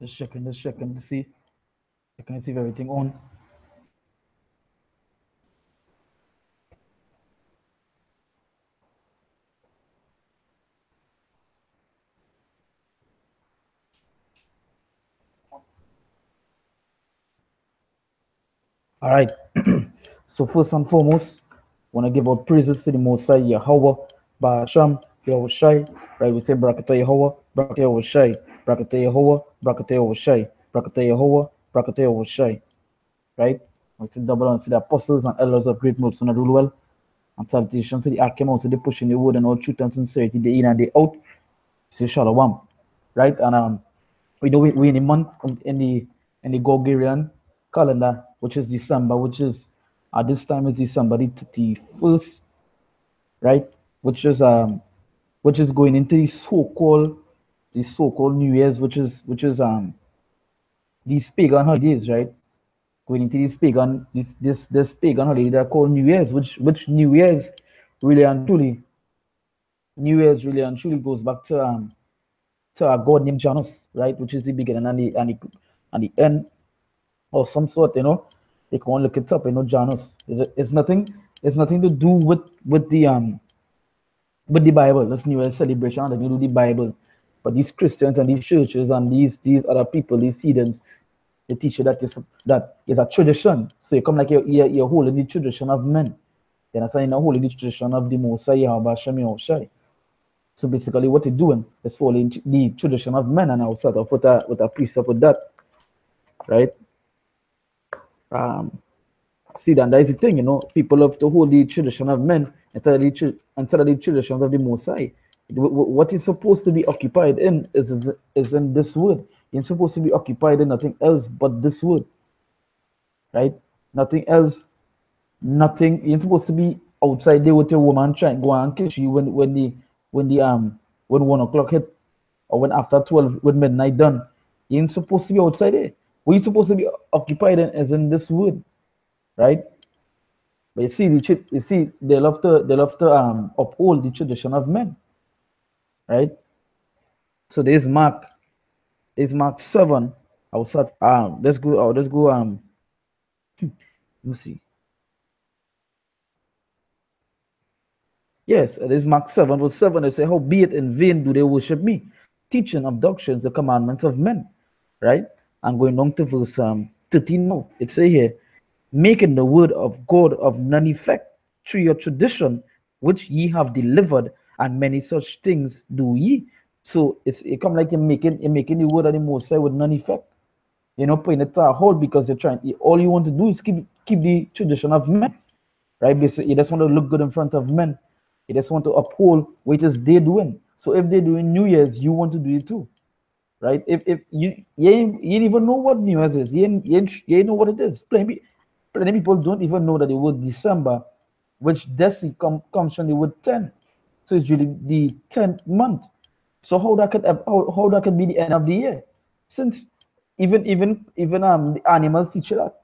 Just checking to see. Checking to see if everything on. All right. So first and foremost, want to give out praises to the Most High Yahweh, Ba'asham, Yahushai. Right, we say Brakata Yahweh, Brakata Yahushai, Brakata Yahweh, Brakata Yahushai, Brakata Yahweh, Brakata Yahushai. Right? We say double on to the apostles and elders of great multitude and rule well. And salutations to the Archim, so they pushing the word and all truth and sincerity, day in and day out. Say Shalom. Right? And we know we in the month in the Gregorian calendar, which is December, which is at this time is December the 31st, right? Which is going into the so-called New Year's, which is these pagan holidays, right? Going into this pagan holiday that are called New Year's, which New Year's really and truly goes back to a god named Janus, right? Which is the beginning and the end or some sort, they can look it up, Janus. It's nothing to do with the Bible. This New Year celebration, they do the Bible. But these Christians and these churches and these other people, these heathens, they teach you that is a tradition. So you come like you're holding the tradition of men. Then I say you're holding the tradition of the Mosai Yahweh. So basically what you're doing is following the tradition of men, and I'll start off with a precept with that. Right? See, that is the thing, people love to hold the tradition of men instead of the traditions of the Most High. What is supposed to be occupied in is in this word. You're supposed to be occupied in nothing else but this word, right? Nothing else. Nothing. You're supposed to be outside there with your woman trying to go and catch you when 1 o'clock hit, or when after 12 when midnight done. You ain't supposed to be outside there. What you're supposed to be occupied in is in this word, right? But you see, they love to uphold the tradition of men, right? So there's Mark 7. I will start. Let's go. Let me see. Yes, it is Mark 7, verse 7. They say, "How be it in vain do they worship me, teaching of doctrines the commandments of men." Right? I'm going down to verse 13 now. It say here, "Making the word of God of none effect through your tradition, which ye have delivered, and many such things do ye." So it come like you're making the word of the Most High with none effect. You're not putting it to a hold because you're trying. All you want to do is keep the tradition of men, right? Basically, you just want to look good in front of men. You just want to uphold what it is they're doing. So if they're doing New Year's, you want to do it too, right? If you ain't even know what New Year's is, you ain't know what it is. Plenty people don't even know that the word December, which comes from the word 10. So it's really the 10th month. So how that could be the end of the year? Since even the animals teach you that.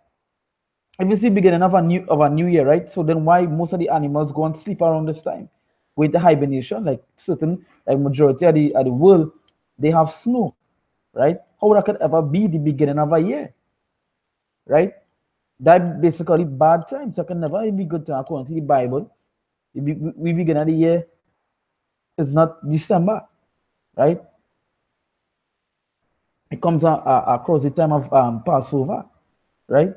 If you see beginning of a new year, right? So then why most of the animals go and sleep around this time? With the hibernation, like majority of the world, they have snow, right? How that could ever be the beginning of a year, right? That basically bad times. So can never be good time according to the Bible. We begin of the year is not December, right? It comes across the time of Passover, right?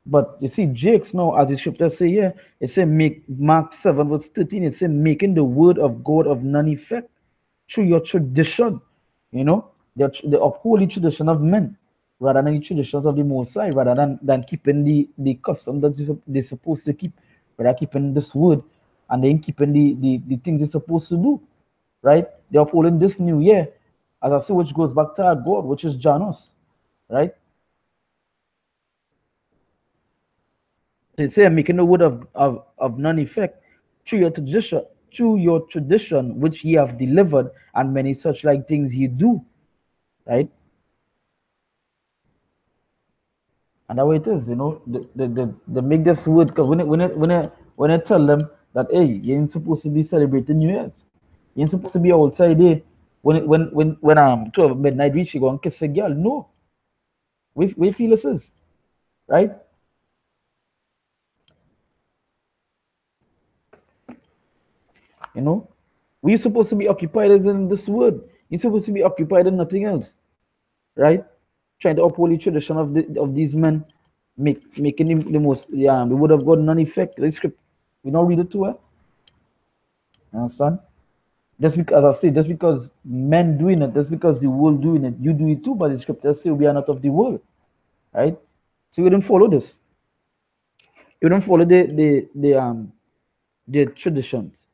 But you see, Jakes now, as the scripture say here, it say make Mark 7, verse 13, it say making the word of God of none effect through your tradition, the upholding tradition of men, rather than the traditions of the Most High, rather than keeping the custom that they're supposed to keep, rather keeping this word and then keeping the things they're supposed to do, right? They're upholding this new year, as I say, which goes back to our God, which is Janus, right? It say making the word of none effect through your tradition which ye have delivered, and many such like things ye do, right? And that way it is, they make this word because when I tell them that hey, you ain't supposed to be celebrating New Year's, you ain't supposed to be outside there when 12 midnight reach, you go and kiss a girl. No, we feel this is right. You know, we're supposed to be occupied as in this word. You're supposed to be occupied in nothing else, right? Trying to uphold the tradition of these men, making the most the word of God non effect. The script, we don't read it to her. You understand? Just because, as I say, just because men doing it, just because the world doing it, you do it too. But the scriptures say we are not of the world, right? So we don't follow this. You don't follow the traditions,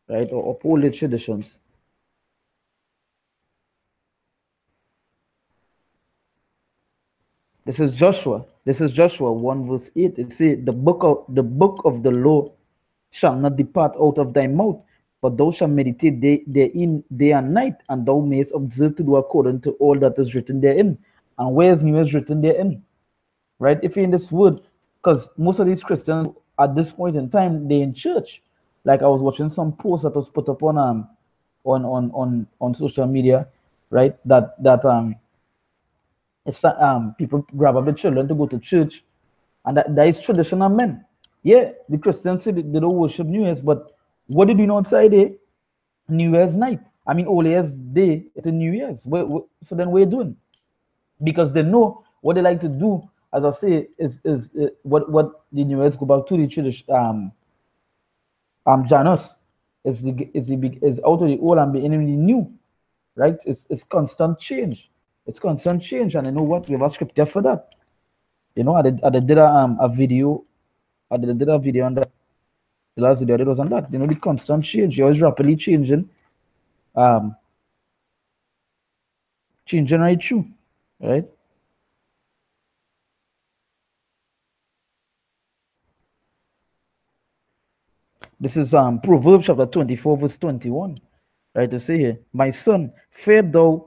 right? Or uphold the traditions. This is Joshua. This is Joshua 1 verse 8. It says, the book of the law shall not depart out of thy mouth, but thou shalt meditate therein day and night, and thou mayest observe to do according to all that is written therein. And where is new is written therein? Right? If you're in this word, because most of these Christians at this point in time, they're in church. Like I was watching some post that was put up on social media, right? That it's people grab up the children to go to church, and that is traditional men. Yeah, the Christians say they don't worship New Year's, but what did we know outside there? New Year's night. I mean, Old Year's Day. It's a New Year's. So then what are you doing? Because they know what they like to do. As I say, is what the New Year's go back to the tradition. Janus is out of the old and beginning the new, right? It's constant change. It's constant change, and you know what? We have a scripture for that. I did a video. I did a video on that. The last video I did was on that. The constant change. You're always rapidly changing. Um, changing right through, right? This is Proverbs chapter 24, verse 21. Right to say here, my son, fear thou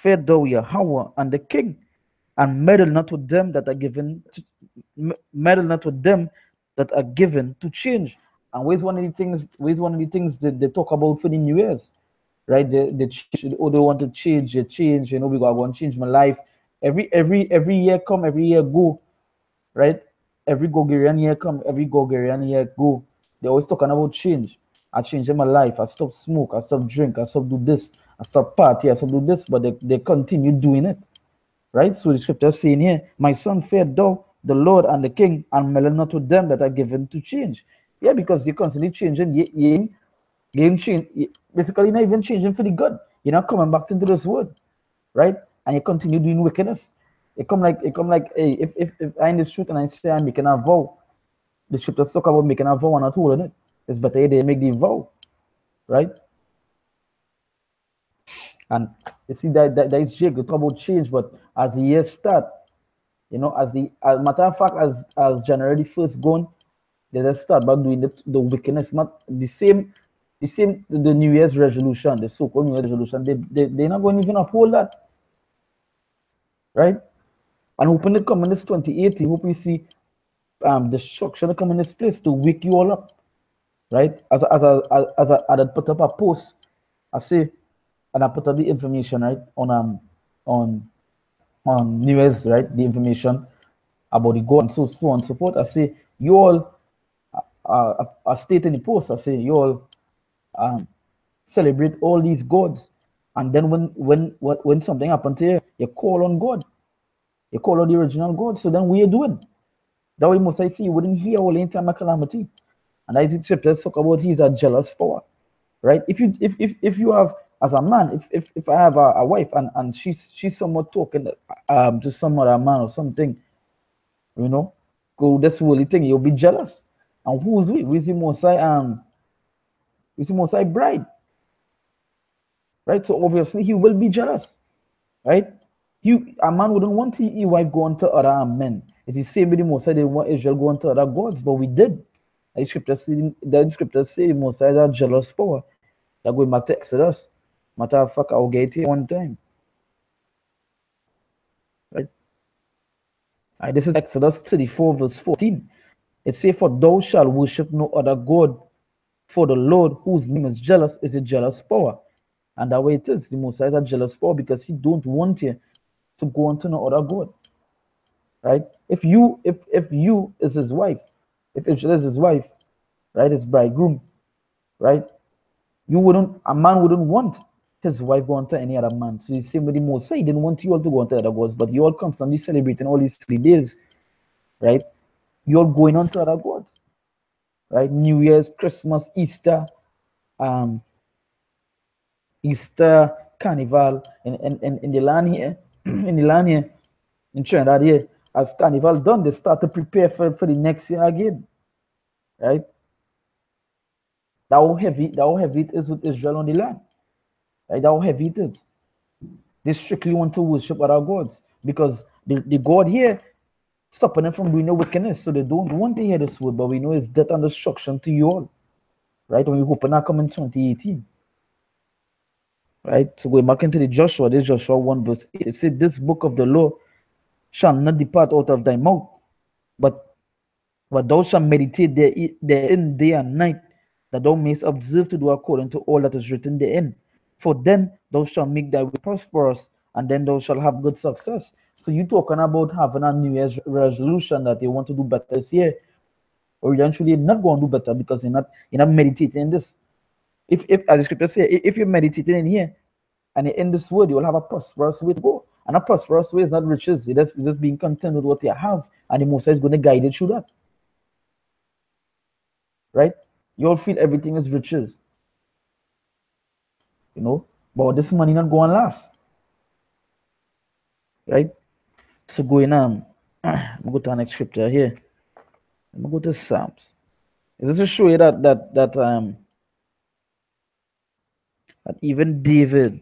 Yahweh and the king, and meddle not with them that are given meddle not with them that are given to change. And where's one of the things that they talk about for the New Year's, right? They change, oh, they want to change, they change, we gotta go and change my life. Every year come, every year go, right? Every Gogarian year come, every Gogarian year go. They're always talking about change. I changed my life. I stopped smoke. I stopped drink. I stopped do this. I stopped party. I stopped do this. But they continue doing it, right? So the scripture is saying here, my son, fear thou the Lord and the King, and meddle not with them that are given to change. Yeah, because you're constantly changing. You ain't change. Basically, you're not even changing for the good. You're not coming back into this word, right? And you continue doing wickedness. It come like hey, if I in the street and I say I'm making a vow, the scriptures talk about making a vow and not holding it. It's better they make the vow, right? And you see that is Jake, talk about change, but as the years start, as matter of fact, as January first gone, they just start back doing the wickedness. Not the same the New Year's resolution, the so-called New Year's resolution. They're not going to even uphold that, right? And hoping it come in this 2080, hope we see destruction come in this place to wake you all up, right? As I put up a post, I say, and I put up the information, right, on New Year's, right, the information about the God and so on and so forth. I say, you all, I state in the post, I say, you all celebrate all these gods, and then when something happens to you, you call on God, you call on the original God. So then what are you doing? That way, most I see, you wouldn't hear all the time a calamity. And I think scriptures talk about he's a jealous power, right? If you have, as a man, if I have a wife and she's somewhat talking to some other man or something, you know, go this worldly thing, you'll be jealous. And who's we? Who's the most high bride, right? So obviously he will be jealous, right? A man wouldn't want his wife going to other men. It's the same with the Most High. They want Israel going to other gods, but we did. The scriptures say Most High is a jealous power. That going back to Exodus. Matter of fact, I'll get it one time. Right? This is Exodus 34, verse 14. It says, "For thou shalt worship no other God, for the Lord, whose name is jealous, is a jealous power." And that way it is. The Messiah is a jealous power because he don't want you to go on to no other God. Right? If you is his wife, if Israel is his wife, right, his bridegroom, right? A man wouldn't want his wife going to any other man. So the same with the Messiah, he didn't want you all to go on to other gods, but you all constantly celebrating all these 3 days, right? You're going on to other gods, right? New Year's, Christmas, Easter, Carnival, in the land here, in the land here, in Trinidad here, as Carnival done, they start to prepare for the next year again, right? That how heavy it is with Israel on the land, right? That how heavy it is. They strictly want to worship other gods because the God here stopping them from doing the wickedness, so they don't want to hear this word. But we know it's death and destruction to you all, right? When we hope not come in 2018. Right? So going back into the Joshua, this Joshua 1 verse 8, it said, "This book of the law shall not depart out of thy mouth, but thou shalt meditate therein day and night, that thou mayest observe to do according to all that is written therein. For then thou shalt make thy way prosperous, and then thou shalt have good success." So you talking about having a New Year's resolution that you want to do better this year, or eventually you're not going to do better because you're not meditating in this. If as the scripture says, if you're meditating in here and in this word, you will have a prosperous way to go. And a prosperous way is not riches. It's just being content with what you have, and the Most High is going to guide you through that. Right? You all feel everything is riches. You know, but this money not going to last. Right? So going on, I'm go to the next scripture here. I'm going to go to Psalms. Is this to show you that even David,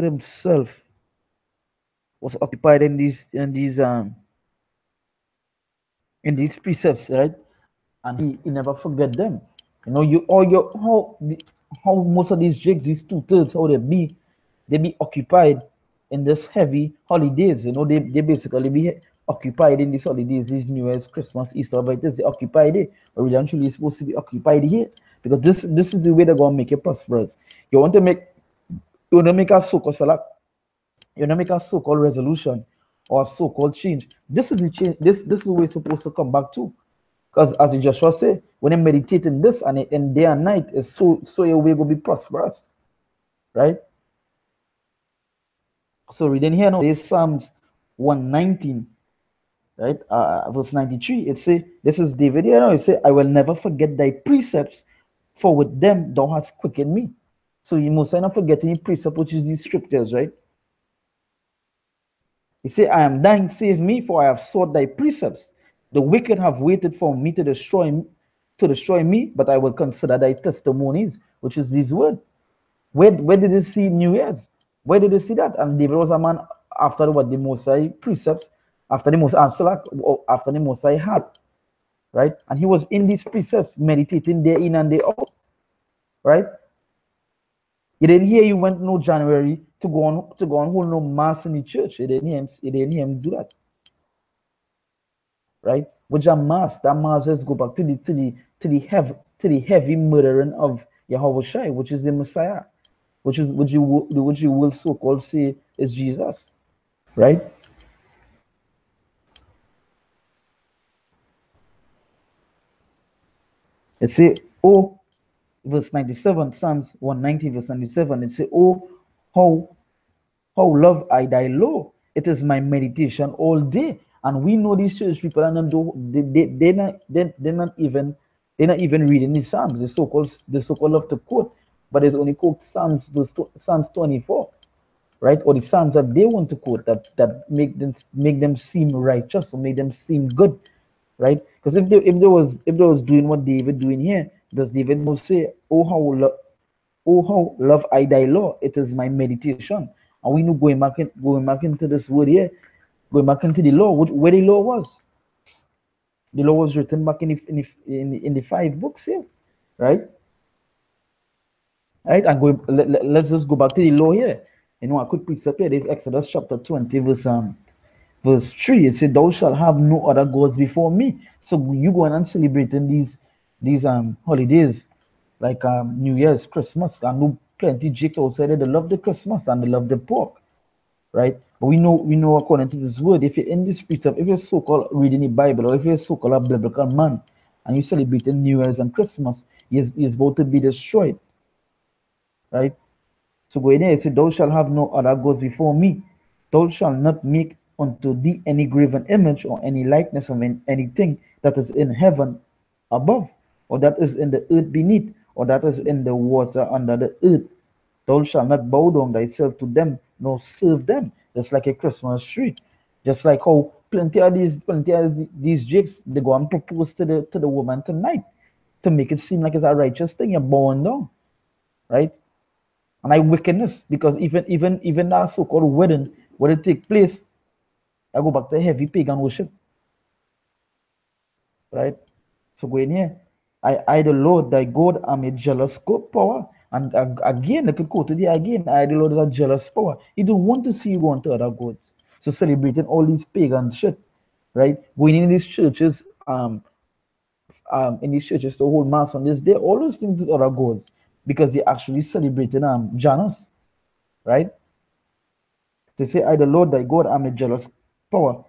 himself was occupied in these precepts, right? And he never forget them. You know, how most of these jigs, these 2/3, how they be occupied in this heavy holidays. You know, they basically be occupied in these holidays, these New Year's, Christmas, Easter, but they occupied it. Or really actually supposed to be occupied here. Because this is the way they're gonna make you prosperous. You want to make a so-called select, you want to make a so-called resolution or a so-called change. This is the change, this is where it's supposed to come back to. Because as Joshua said, when you meditate in this and in day and night, it's so your way will be prosperous. Right? So reading here now, there's Psalms 119, right? Verse 93. It say, this is David here now. It say, "I will never forget thy precepts, for with them thou hast quickened me." So you must not forget any precept, which is these scriptures, right? He say, "I am thine, save me, for I have sought thy precepts. The wicked have waited for me to destroy me, but I will consider thy testimonies," which is this word. Where did you see New Year's? Where did you see that? And David was a man after what the Mosai precepts, after the Mosai had, right? And he was in these precepts, meditating day in and day out, right? You didn't hear you went no January to go on hold no mass in the church. You didn't hear him do that, right? Which a mass, that mass just go back to the heavy murdering of Yahweh Shai, which is the Messiah, which you will so-called say is Jesus, right? It say, "Oh," verse 97, Psalms 190, verse 97. It say, "Oh, how love I thy law. It is my meditation all day." And we know these church people, and they're not even reading the Psalms. The so-called love to quote, but they only quote Psalms 24, right? Or the Psalms that they want to quote that make them seem righteous or make them seem good, right? Because if they was doing what David doing here, does David not say, "Oh how love I thy law, it is my meditation"? And we know going back into this word here, going back into the law, where the law was. The law was written back in the 5 books here, right? Right, and let's just go back to the law here You know, a quick precept here. There's Exodus chapter 20, verse 3. It said, "Thou shalt have no other gods before me." So you go and celebrating these holidays like New Year's, Christmas. I know plenty Jakes outside there, they love the Christmas and they love the pork, right? But we know according to this word, if you're in the streets of, if you're so-called reading the Bible, or if you're so-called a biblical man and you celebrating New Year's and Christmas, is about to be destroyed, right? So go in there, it said, "Thou shalt have no other gods before me. Thou shalt not make unto thee any graven image or any likeness of anything that is in heaven above, or that is in the earth beneath, or that is in the water under the earth. Thou shalt not bow down thyself to them, nor serve them." Just like a Christmas tree. Just like how plenty of these jigs, they go and propose to the woman tonight to make it seem like it's a righteous thing. You're bowing down, right? And I wickedness, because even that so-called wedding, when it take place, I go back to heavy pagan worship, right? So go in here. I the Lord thy God am a jealous power. And again, I could quote it here again. I the Lord is a jealous power. He don't want to see you go on to other gods. So celebrating all these pagan shit, right? Going in these churches, to hold mass on this day, all those things is other gods, because you're actually celebrating Janus, right? They say, "I, the Lord thy God, am a jealous power.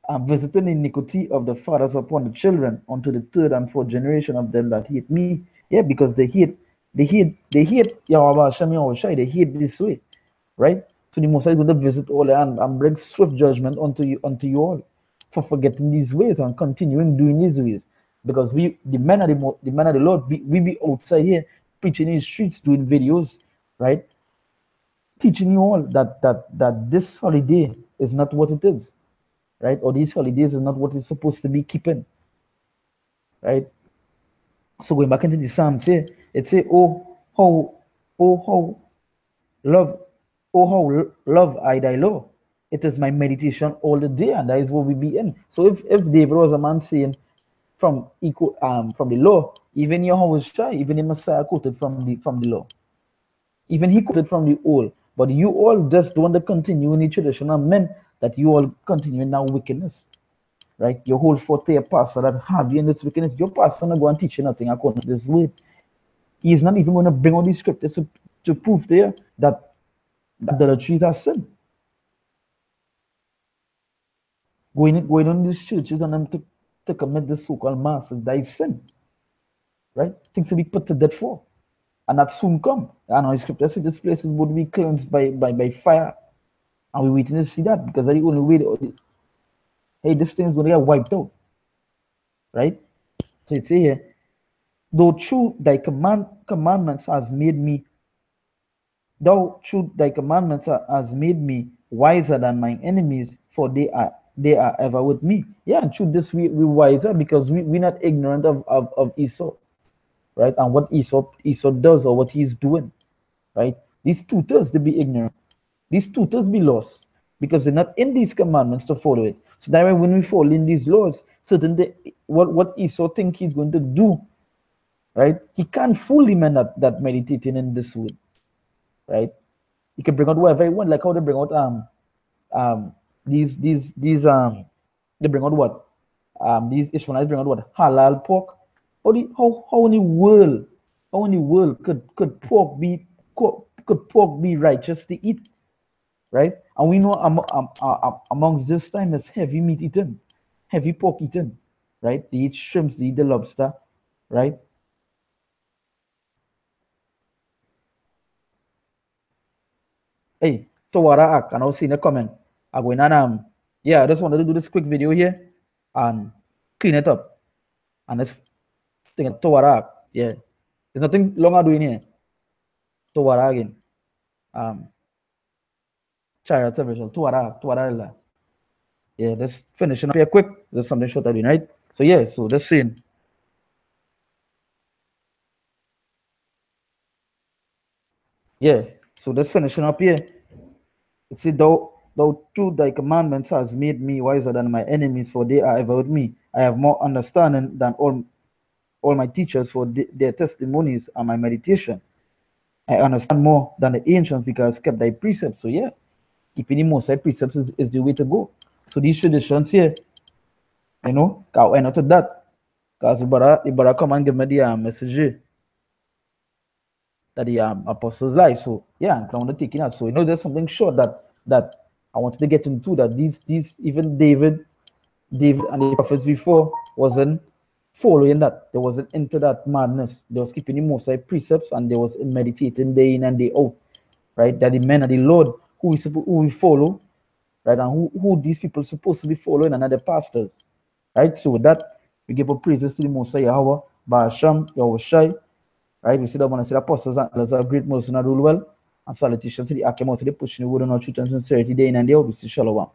I'm visiting the iniquity of the fathers upon the children unto the third and fourth generation of them that hate me." Yeah, because they hate Yahweh Hashem Yahushai. They hate this way, right? So the Most High is going to visit all and bring swift judgment unto you all for forgetting these ways and continuing doing these ways. Because the men of the Lord, we be outside here preaching in the streets, doing videos, right? Teaching you all that this holiday is not what it is, right? Or these holidays is not what it's supposed to be keeping, right? So going back into the Psalms here, it say, how love, love I thy law. It is my meditation all the day, and that is what we be in. So if David was a man saying from the law, even Yahweh Shai, even the Messiah quoted from the law. Even he quoted from the old. But you all just don't want to continue in the traditional men, that you all continue in that wickedness, right? Your whole forte, your pastor that have you in this wickedness, your pastor not going to teach you nothing according to this word. He is not even going to bring all these scriptures to prove there that idolatry is a sin. Going on these churches and them to commit this so-called masses, that is sin, right? Things to be put to death for. And that soon come. And our scripture says this place is going to be cleansed by fire. And we're waiting to see that, because that's the only way hey, this thing is going to get wiped out. Right? So it's here, "Though through thy commandments has made me, thou through thy commandments has made me wiser than my enemies, for they are ever with me." Yeah, and through this we're wiser, because we're not ignorant of Esau, right? And what Esau does, or what he's doing, right? These tutors, they be ignorant. These tutors be lost, because they're not in these commandments to follow it. So that way, when we fall in these laws, certainly what Esau think he's going to do, right? He can't fool the man that meditating in this way, right? He can bring out whatever he want, like how they bring out these they bring out what these Ishmaelites bring out what, halal pork. How in the world could pork be righteous to eat, right? And we know amongst this time it's heavy meat eating, heavy pork eating, right? They eat shrimps, they eat the lobster, right? Hey, Tawara Ak, and I'll see in the comment. I'm going on yeah, I just wanted to do this quick video here and clean it up. And let's think of Tawara Ak. Yeah. There's nothing longer doing here. Tawara again. Chariot service. Tawara. Yeah, let's finish up here quick. There's something short doing, right? So yeah, so let's see. Yeah, so let's finishing up here. It said, thou through thy commandments has made me wiser than my enemies, for they are ever with me. I have more understanding than all my teachers, for their testimonies are my meditation. I understand more than the ancients because kept thy precepts. So yeah, keeping the most high precepts is the way to go. So these traditions here, why not to that? Because the brother come and give me the message that the apostles' life. So yeah, I'm going to take it out. So there's something short that I wanted to get into, that these even David and the prophets before wasn't following that. They wasn't into that madness. They was keeping the most high precepts, and they was meditating day in and day out. Right? That the men of the Lord who we follow, right? And who these people supposed to be following, and are the pastors. Right? So with that, we give up praises to the Most High Yahweh, Ba'asham, Yahushai. Right? We see that when I see the apostles and others are great mercy and rule well. And salutations to the Akim, to the pushing the word and our truth and sincerity day in and day out. We see Shalom.